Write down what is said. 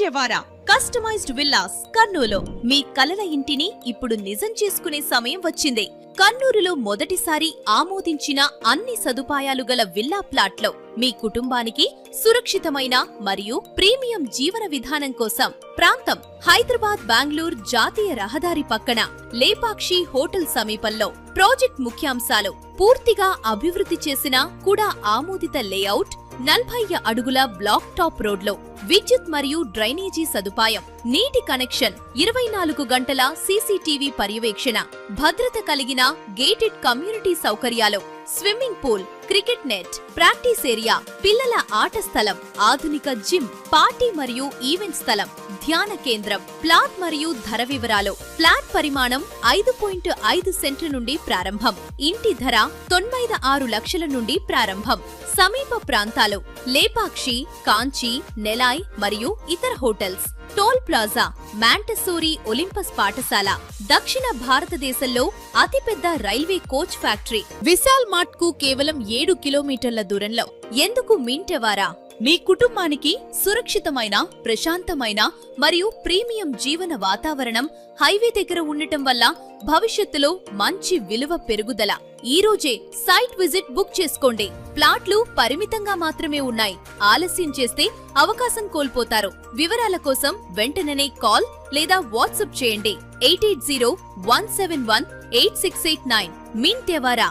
మింటెవారా customized villas Kurnool. మీ కలల ఇంటిని ఇప్పుడు నిజం చేసుకునే సమయం వచ్చింది. కర్నూలులో మొదటిసారి ఆమోదించిన అన్ని సదుపాయాలు గల విల్లా ప్లాట్లో మీ కుటుంబానికి సురక్షితమైన మరియు ప్రీమియం జీవన విధానం కోసం ప్రాంతం హైదరాబాద్ బెంగళూరు జాతీయ రహదారి పక్కన లేపాక్షి హోటల్ సమీపంలో. ప్రాజెక్ట్ ముఖ్యాంశాలు: పూర్తిగా అభివృద్ధి చేసిన కూడా ఆమోదిత లేఅవుట్, 40 అడుగుల బ్లాక్ టాప్ రోడ్లో విద్యుత్ మరియు డ్రైనేజీ సదుపాయం, నీటి కనెక్షన్, 24 గంటల సీసీటీవీ పర్యవేక్షణ, భద్రత కలిగిన గేటెడ్ కమ్యూనిటీ సౌకర్యాలు, swimming pool, cricket net, practice area, పిల్లల ఆట స్థలం, ఆధునిక జిమ్, పార్టీ మరియు ఈవెంట్ స్థలం, ధ్యాన కేంద్రం. ప్లాట్ మరియు ధర వివరాలు: ప్లాట్ పరిమాణం 5.5 సెంట్ల నుండి ప్రారంభం. ఇంటి ధర 96 లక్షల నుండి ప్రారంభం. సమీప ప్రాంతాలు: లేపాక్షి, కాంచి, నెలాయ్ మరియు ఇతర హోటల్స్. టోల్ ప్లాజా, మాంటెసోరీ ఒలింపస్ పాఠశాల, దక్షిణ భారతదేశంలో అతిపెద్ద railway coach factory. Vishal mart కు కేవలం 7 కిలోమీటర్ల దూరంలో. ఎందుకు మింటెవారా? మీ కుటుంబానికి సురక్షితమైన, ప్రశాంతమైన మరియు ప్రీమియం జీవన వాతావరణం హైవే దగ్గర ఉండటం వల్ల భవిష్యత్తులో మంచి విలువ పెరుగుదల. ఈ రోజే సైట్ విజిట్ బుక్ చేసుకోండి. ప్లాట్లు పరిమితంగా మాత్రమే ఉన్నాయి. ఆలస్యం చేస్తే అవకాశం కోల్పోతారు. వివరాల కోసం వెంటనే కాల్ లేదా వాట్సాప్ చేయండి. 8801718689. మింటెవారా.